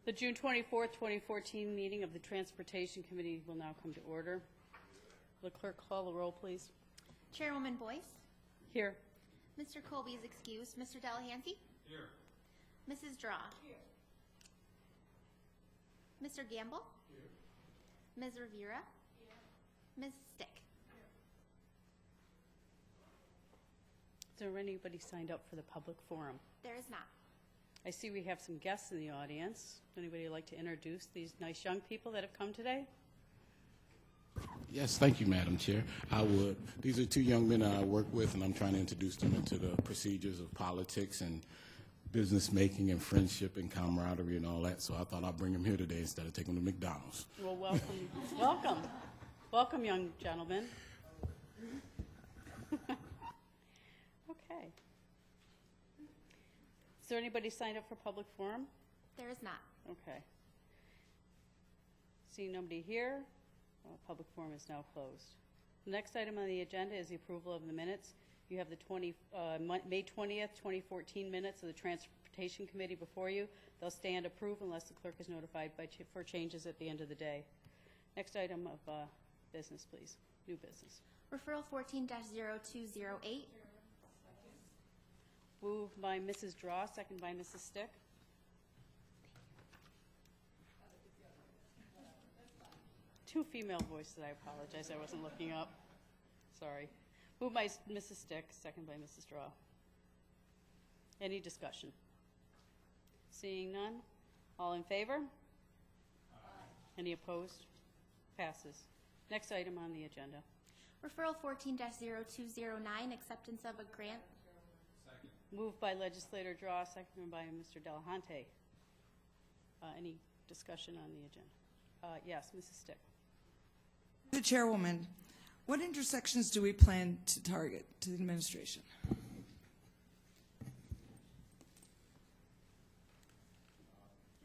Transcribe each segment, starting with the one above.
The June 24th, 2014 meeting of the Transportation Committee will now come to order. Will the clerk call the roll, please? Chairwoman Boyce. Here. Mr. Colby is excused. Mr. Delahanty. Here. Mrs. Draw. Here. Mr. Gamble. Here. Ms. Rivera. Here. Ms. Stick. Is there anybody signed up for the public forum? There is not. I see we have some guests in the audience. Anybody like to introduce these nice young people that have come today? Yes, thank you, Madam Chair. I would. These are two young men I work with, and I'm trying to introduce them into the procedures of politics and business making and friendship and camaraderie and all that. So I thought I'd bring them here today instead of taking them to McDonald's. Well, welcome. Welcome. Welcome, young gentlemen. Okay. Is there anybody signed up for public forum? There is not. Okay. Seeing nobody here, public forum is now closed. The next item on the agenda is the approval of the minutes. You have the May 20th, 2014 minutes of the Transportation Committee before you. They'll stand approved unless the clerk is notified for changes at the end of the day. Next item of business, please. New business. Referral 14-0208. Moved by Mrs. Draw, second by Mrs. Stick. Two female voices, I apologize. I wasn't looking up. Sorry. Moved by Mrs. Stick, second by Mrs. Draw. Any discussion? Seeing none. All in favor? Aye. Any opposed? Passes. Next item on the agenda. Referral 14-0209. Acceptance of a grant. Second. Moved by Legislator Draw, seconded by Mr. Delahanty. Any discussion on the agenda? Yes, Mrs. Stick. The Chairwoman, what intersections do we plan to target to the administration?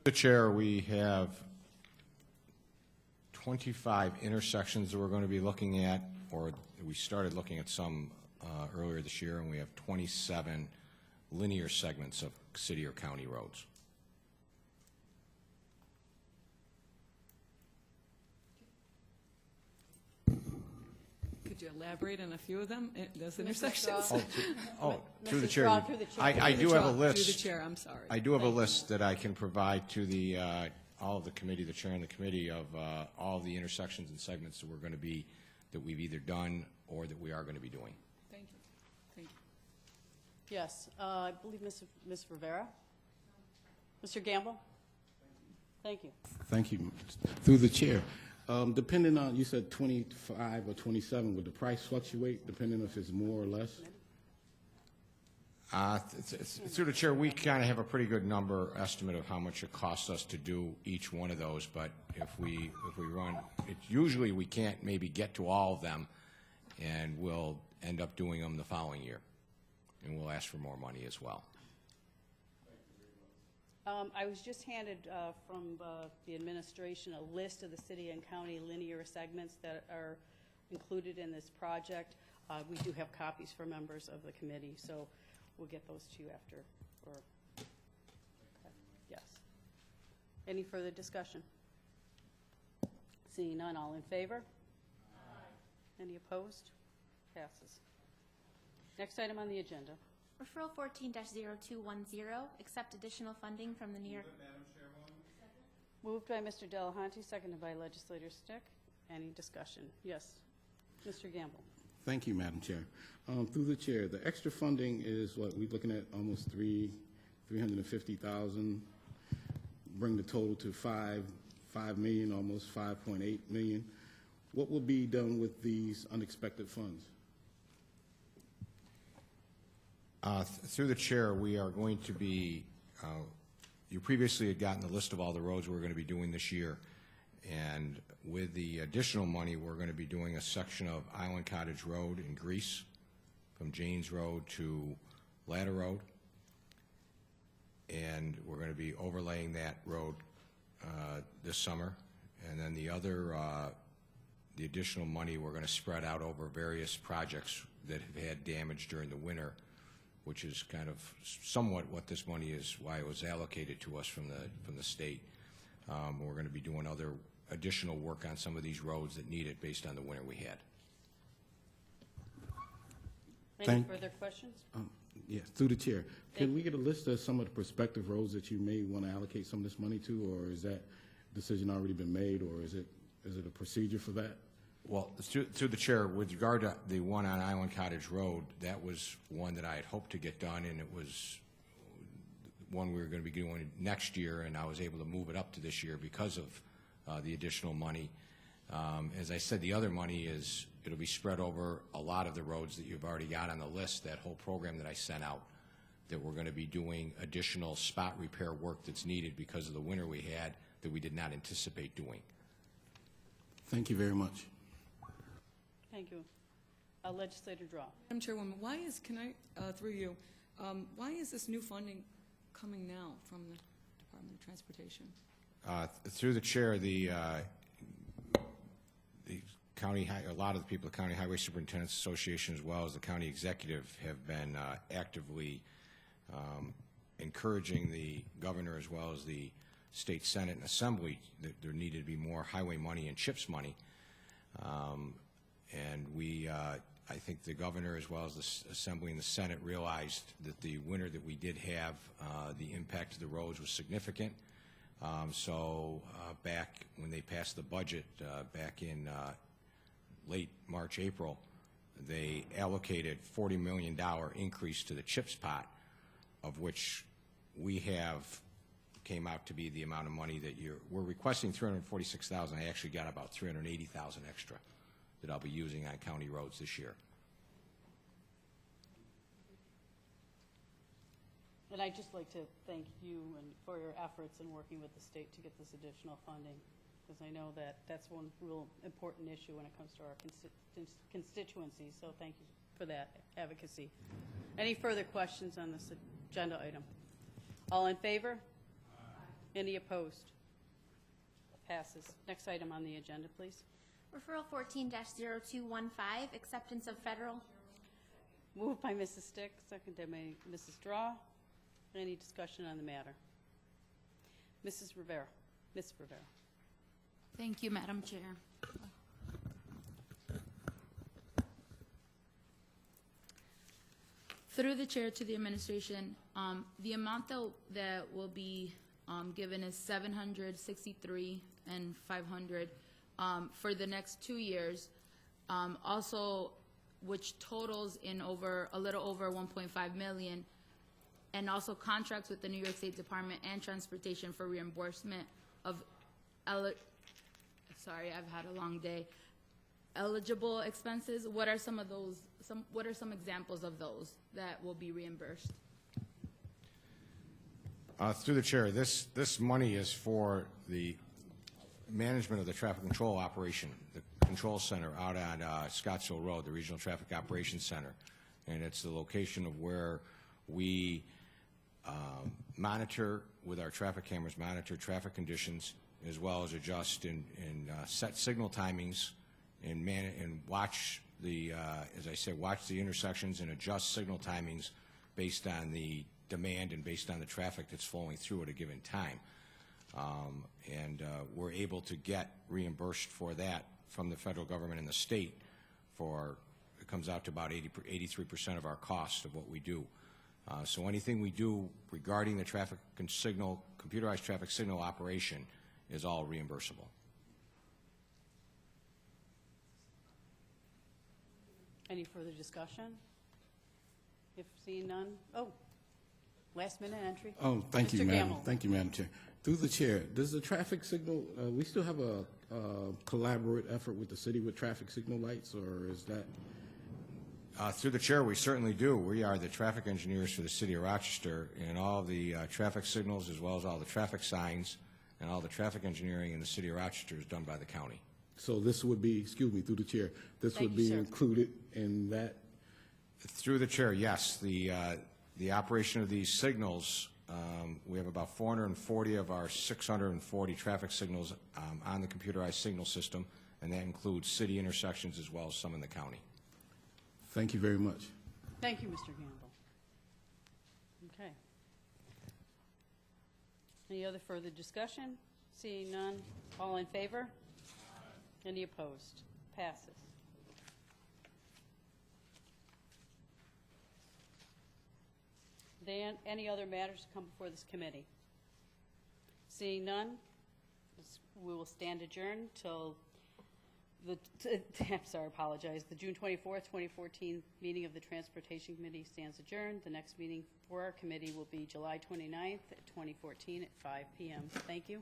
The Chair, we have 25 intersections that we're going to be looking at, or we started looking at some earlier this year, and we have 27 linear segments of city or county roads. Could you elaborate on a few of them, those intersections? Through the Mrs. Chair, Draw, through the chair. I do have a list. Through the Chair, I'm sorry. I do have a list that I can provide to the all of the committee, the chair and the committee, of all of the intersections and segments that we're going to be, that we've either done or that we are going to be doing. Thank you. Thank you. Yes, I believe Ms. Rivera. Mr. Gamble? Thank you. Thank you. Through the chair. Depending on, you said 25 or 27, would the price fluctuate depending if it's more or less? Through the chair, we kind of have a pretty good number estimate of how much it costs us to do each one of those, but if we run, usually we can't maybe get to all of them, and we'll end up doing them the following year, and we'll ask for more money as well. I was just handed from the administration a list of the city and county linear segments that are included in this project. We do have copies for members of the committee, so we'll get those to you after. Okay. Yes. Any further discussion? Seeing none, all in favor? Aye. Any opposed? Passes. Next item on the agenda. Referral 14-0210. Accept additional funding from the New York. Moved by Mr. Delahanty, seconded by Legislator Stick. Any discussion? Yes. Mr. Gamble. Thank you, Madam Chair. Through the chair, the extra funding is what we're looking at, almost $350,000. Bring the total to $5 million, almost $5.8 million. What will be done with these unexpected funds? Through the chair, we are going to be, you previously had gotten the list of all the roads we're going to be doing this year, and with the additional money, we're going to be doing a section of Island Cottage Road in Greece, from Janes Road to Ladder Road, and we're going to be overlaying that road this summer, and then the other, the additional money we're going to spread out over various projects that have had damage during the winter, which is kind of somewhat what this money is, why it was allocated to us from the state. We're going to be doing other additional work on some of these roads that need it based on the winter we had. Any Thank- further questions? Yes, through the chair. Thank Can we get a list of some of the prospective roads that you may want to allocate some of this money to, or is that decision already been made, or is it a procedure for that? Well, through the chair, with regard to the one on Island Cottage Road, that was one that I had hoped to get done, and it was one we were going to be doing next year, and I was able to move it up to this year because of the additional money. As I said, the other money it'll be spread over a lot of the roads that you've already got on the list, that whole program that I sent out, that we're going to be doing additional spot repair work that's needed because of the winter we had that we did not anticipate doing. Thank you very much. Thank you. Legislator Draw. Madam Chairwoman, through you, why is this new funding coming now from the Department of Transportation? Through the chair, the county, a lot of the people, the County Highway Superintendents Association, as well as the county executive, have been actively encouraging the governor as well as the state senate and assembly that there needed to be more highway money and CHIPS money. And I think the governor as well as the assembly and the senate realized that the winter that we did have, the impact to the roads was significant. So back when they passed the budget back in late March, April, they allocated $40 million increase to the CHIPS pot, of which we have came out to be the amount of money that we're requesting $346,000. I actually got about $380,000 extra that I'll be using on county roads this year. And I'd just like to thank you and for your efforts in working with the state to get this additional funding, because I know that that's one real important issue when it comes to our constituency. So thank you for that advocacy. Any further questions on this agenda item? All in favor? Any opposed? Passes. Next item on the agenda, please. Referral 14-0215, acceptance of federal. Moved by Mrs. Stick, seconded by Mrs. Draw. Any discussion on the matter? Mrs. Rivera. Ms. Rivera. Thank you, Madam Chair. Through the chair to the administration, the amount that will be given is $763,500 for the next 2 years. Also, which totals in a little over 1.5 million, and also contracts with the New York State Department and Transportation for reimbursement of sorry, I've had a long day. Eligible expenses. What are some of those? What are some examples of those that will be reimbursed? Through the chair, this money is for the management of the traffic control operation, the control center out on Scottsville Road, the Regional Traffic Operations Center, and it's the location of where we monitor with our traffic cameras, monitor traffic conditions, as well as adjust and set signal timings and watch the, as I said, watch the intersections and adjust signal timings based on the demand and based on the traffic that's flowing through at a given time. We're able to get reimbursed for that from the federal government and the state it comes out to about 83% of our cost of what we do. So anything we do regarding the traffic signal, computerized traffic signal operation is all reimbursable. Any further discussion? If seeing none, last minute entry. Oh, thank you, Mr. Madam. Gamble. Thank you, Madam Chair. Through the chair, does the traffic signal, we still have a collaborative effort with the city with traffic signal lights, or is that? Through the chair, we certainly do. We are the traffic engineers for the city of Rochester, and all the traffic signals, as well as all the traffic signs, and all the traffic engineering in the city of Rochester is done by the county. So this would be, excuse me, through the chair, this Thank would you, be sir. included in that? Through the chair, yes. The operation of these signals, we have about 440 of our 640 traffic signals on the computerized signal system, and that includes city intersections as well as some in the county. Thank you very much. Thank you, Mr. Gamble. Okay. Any other further discussion? Seeing none, all in favor? Any opposed? Passes. Dan, any other matters to come before this committee? Seeing none, we will stand adjourned till the, I'm sorry, apologize. The June 24th, 2014 meeting of the Transportation Committee stands adjourned. The next meeting for our committee will be July 29th, 2014 at 5 p.m. Thank you.